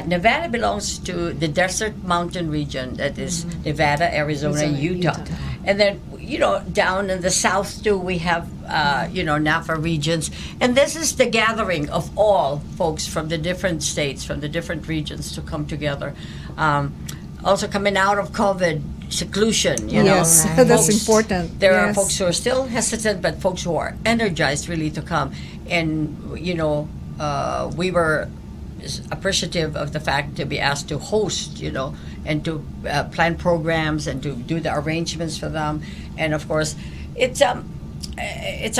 Nevada belongs to the Desert Mountain region. That is Nevada, Arizona,
Arizona,
Utah.
Utah.
And then down in the south too, we have NAFA regions, and this is the gathering of all folks from the different states, from the different regions, to come together. Also coming out of COVID seclusion,
Yes,
Right.
that's
folks-
important.
There are
Yes.
folks who are still hesitant, but folks who are energized really to come. And we were appreciative of the fact to be asked to host, and to plan programs and to do the arrangements for them. And of course, it's it's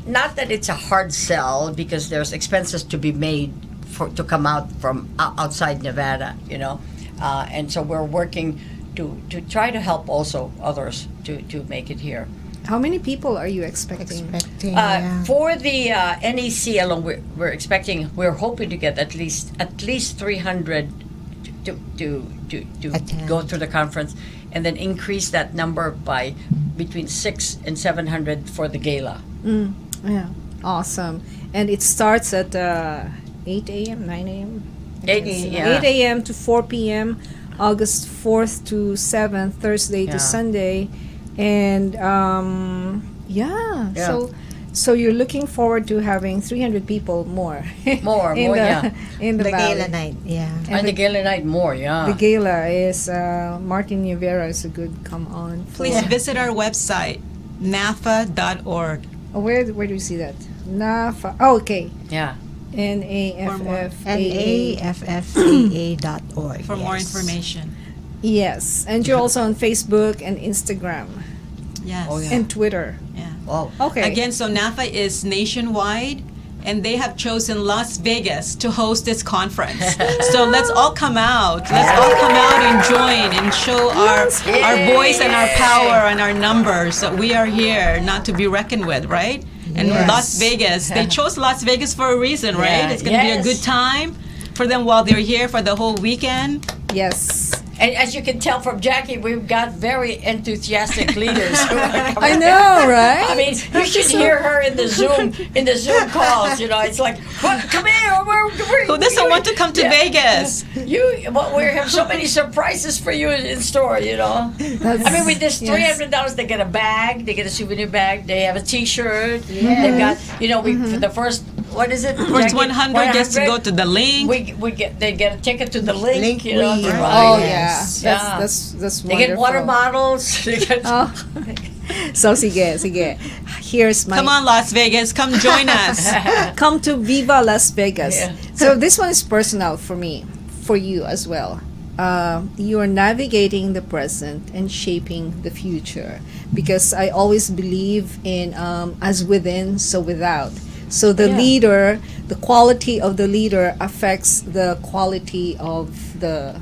not that it's a hard sell, because there's expenses to be made to come out from outside Nevada, and so we're working to try to help also others to make it here.
How many people are you expecting?
For the NEC alone, we're hoping to get at least 300 to go through the conference, and then increase that number by between 600 and 700 for the gala.
Yeah, awesome. And it starts at 8 a.m., 9 a.m.? 8 a.m. to 4 p.m., August 4th to 7th, Thursday to Sunday. And so you're looking forward to having 300 people more. in the
gala night,
And the gala night more,
The gala is Martin Rivera is a good come on.
Please visit our website, nafa.org.
Oh, where do you see that? NAFA. Oh, okay.
Yeah.
NAFFAA.org.
For more information.
Yes, and you're also on Facebook and Instagram.
Yes.
And Twitter.
Yeah.
Wow.
Okay.
Again, so NAFA is nationwide, and they have chosen Las Vegas to host this conference. So let's all come out. Let's all come out and join and show our voice and our power and our numbers. So we are here not to be reckoned with, right? And Las Vegas, they chose Las Vegas for a reason, right?
Yeah.
It's going to be a good time for them while they're here for the whole weekend.
Yes.
And as you can tell from Jackie, we've got very enthusiastic leaders.
I know, right?
I mean, you should hear her in the Zoom calls. It's like, come here.
Who doesn't want to come to Vegas?
We have so many surprises for you in store. I mean, with this $300, they get a bag, they get a souvenir bag, they have a T-shirt. They've got, for the first. What is it?
First 100 gets to go to the link.
They get a ticket to the link.
Oh yeah, that's wonderful.
They get water bottles.
So sige. Here's my.
Come on, Las Vegas, come join us.
Come to Viva Las Vegas.
Yeah.
So this one is personal for me, for you as well. You are navigating the present and shaping the future, because I always believe in as within, so without. So the leader, the quality of the leader affects the quality of the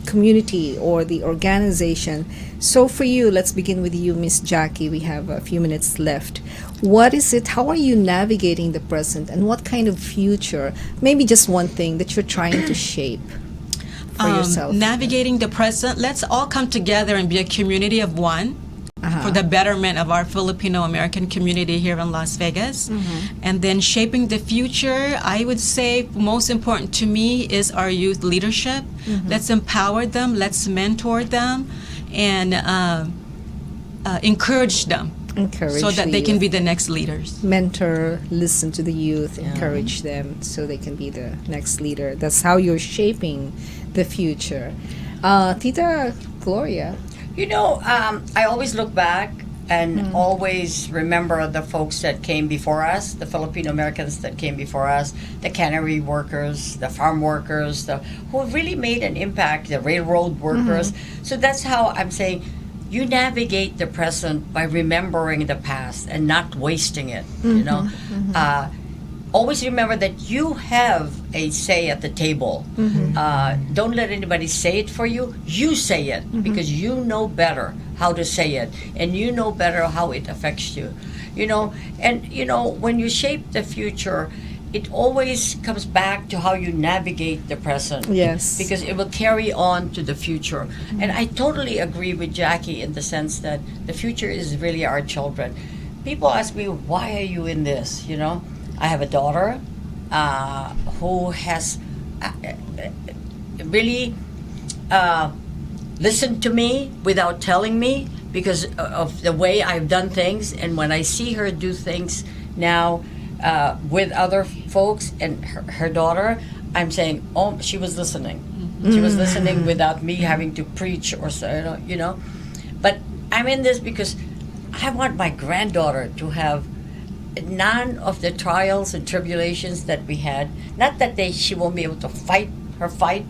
community or the organization. So for you, let's begin with you, Miss Jackie. We have a few minutes left. What is it? How are you navigating the present, and what kind of future? Maybe just one thing that you're trying to shape for yourself.
Navigating the present. Let's all come together and be a community of one. For the betterment of our Filipino-American community here in Las Vegas. And then shaping the future, I would say most important to me is our youth leadership. Let's empower them, let's mentor them, and encourage them. So that they can be the next leaders.
Mentor, listen to the youth, encourage them so they can be the next leader. That's how you're shaping the future. Tita Gloria.
I always look back and always remember the folks that came before us, the Filipino Americans that came before us, the cannery workers, the farm workers, who really made an impact, the railroad workers. So that's how I'm saying you navigate the present by remembering the past and not wasting it, Always remember that you have a say at the table. Don't let anybody say it for you. You say it, because you know better how to say it, and you know better how it affects you. And when you shape the future, it always comes back to how you navigate the present.
Yes.
Because it will carry on to the future. And I totally agree with Jackie in the sense that the future is really our children. People ask me, why are you in this, I have a daughter who has really listened to me without telling me because of the way I've done things. And when I see her do things now with other folks and her daughter, I'm saying, oh, she was listening. She was listening without me having to preach or so, But I'm in this because I want my granddaughter to have none of the trials and tribulations that we had. Not that she won't be able to fight her fight,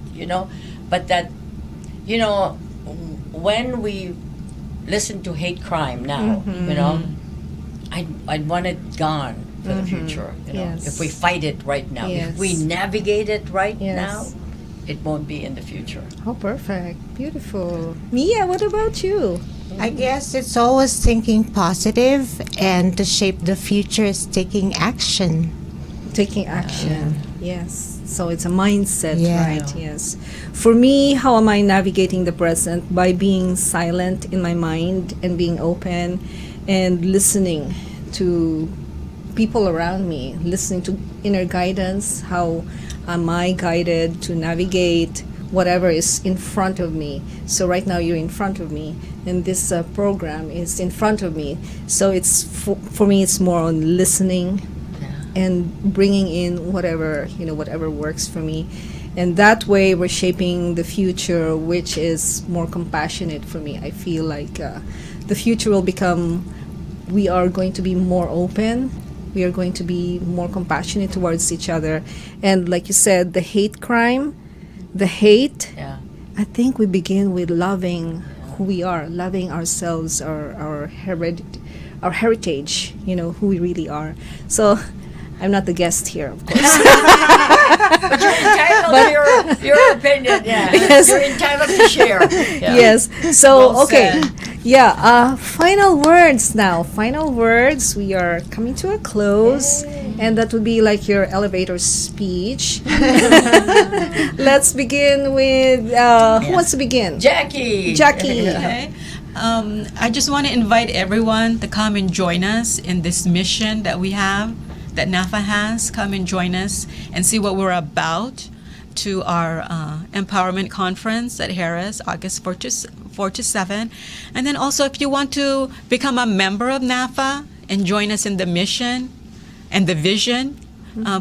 but that, when we listen to hate crime now, I'd want it gone for the future.
Yes.
If we fight it right now,
Yes.
if we navigate it right
Yes.
now, it won't be in the future.
Oh, perfect. Beautiful. Mia, what about you?
I guess it's always thinking positive, and to shape the future is taking action.
Taking action. Yes. So it's a mindset,
Yeah.
right? Yes. For me, how am I navigating the present? By being silent in my mind and being open and listening to people around me, listening to inner guidance. How am I guided to navigate whatever is in front of me? So right now you're in front of me, and this program is in front of me. So it's for me, it's more on listening and bringing in whatever whatever works for me, and that way we're shaping the future, which is more compassionate for me. I feel like the future will become, we are going to be more open, we are going to be more compassionate towards each other. And like you said, the hate crime, the hate,
Yeah.
I think we begin with loving who we are, loving ourselves, our heritage, who we really are. So I'm not the guest here, of course.
But you're entitled to your opinion. Yeah.
Yes.
You're entitled to share. Yeah.
Yes. So,
Well
okay.
said.
Yeah. Final words now. Final words. We are coming to a close. And that would be like your elevator speech. Let's begin with, who wants to begin?
Jackie.
Jackie.
Okay. I just want to invite everyone to come and join us in this mission that we have, that NAFA has. Come and join us and see what we're about to our empowerment conference at Harris, August 4 to 7. And then also, if you want to become a member of NAFA and join us in the mission and the vision,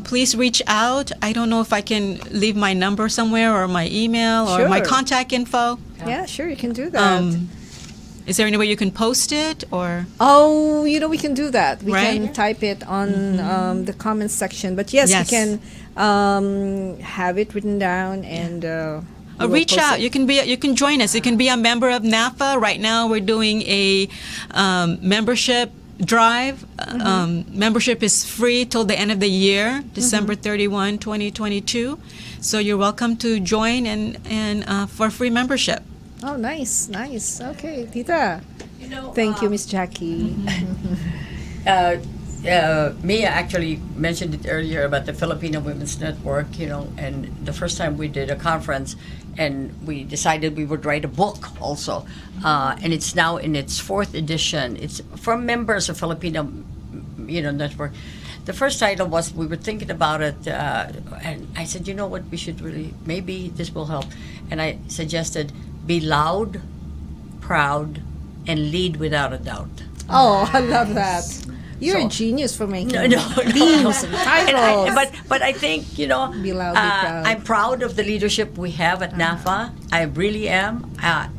please reach out. I don't know if I can leave my number somewhere or my email or my
Sure.
contact info.
Yeah, sure, you can do that.
Is there any way you can post it or?
Oh, we can do that. We
Right?
can type it on the comments section. But yes,
Yes.
we can have it written down and we'll
Reach
post
out.
it.
You can join us. You can be a member of NAFA. Right now, we're doing a membership drive. Membership is free till the end of the year, December 31, 2022. So you're welcome to join and for free membership.
Oh, nice. Okay, Tita. Thank you, Miss Jackie.
Mia actually mentioned it earlier about the Filipino Women's Network, and the first time we did a conference, and we decided we would write a book also, and it's now in its 4th edition. It's from members of Filipino, network. The first title was, we were thinking about it, and I said, you know what, we should really, maybe this will help, and I suggested, be loud, proud, and lead without a doubt.
Oh, I love that. You're
So-
a genius for making
No.
themes and titles.
But I think
Be loud, be proud.
I'm proud of the leadership we have at NAFA. I really am.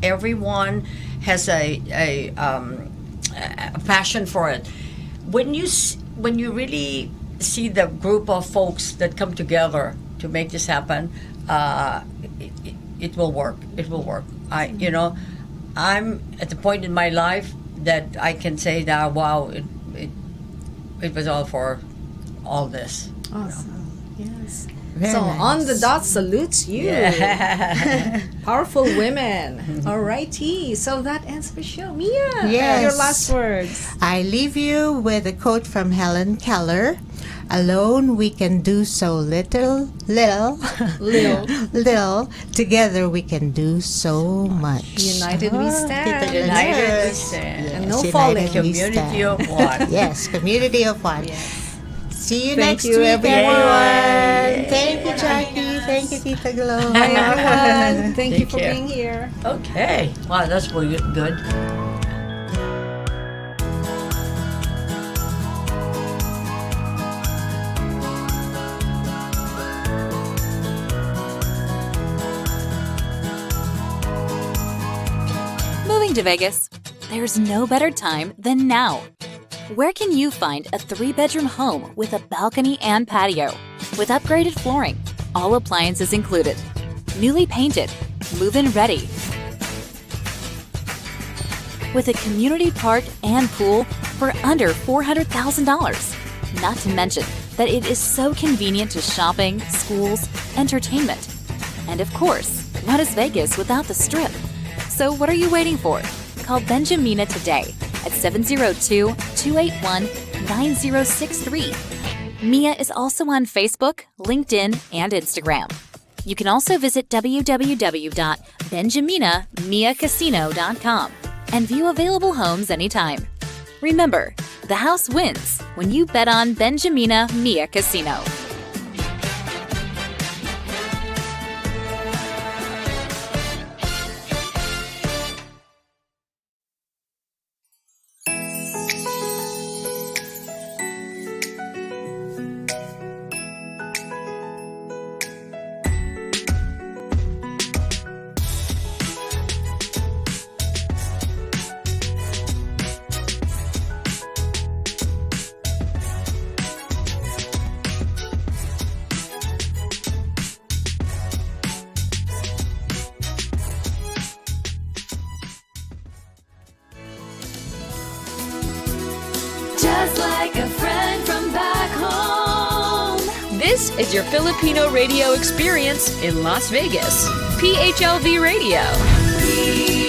Everyone has a passion for it. When you really see the group of folks that come together to make this happen, it will work. It will work. I'm at the point in my life that I can say that, wow, it was all for all this.
Awesome. Yes.
Very
So
nice.
on the dot salutes you.
Yeah.
Powerful women. All righty. So that ends the show. Mia,
Yes.
your last words.
I leave you with a quote from Helen Keller. Alone we can do so little. Little. Together we can do so much.
United we stand.
United we stand.
And no
United
falling.
we
Community
stand.
of one.
Yes, community of one. See you
Thank
next
you,
week,
everyone.
Thank you, Jackie. Thank you, Tita Gloria.
Bye, everyone. Thank you
Take
for
care.
being here.
Okay. Wow, that's really good.
Moving to Vegas, there's no better time than now. Where can you find a 3-bedroom home with a balcony and patio, with upgraded flooring, all appliances included, newly painted, move-in ready, with a community park and pool for for under $400,000. Not to mention that it is so convenient to shopping, schools, entertainment. And of course, what is Vegas without the Strip? So what are you waiting for? Call Benjamina today at 702-281-9063. Mia is also on Facebook, LinkedIn, and Instagram. You can also visit www.benjaminamiacasino.com and view available homes anytime. Remember, the house wins when you bet on Benjamina Mia Casino.
Just like a friend from back home.
This is your Filipino radio experience in Las Vegas. PHLV Radio.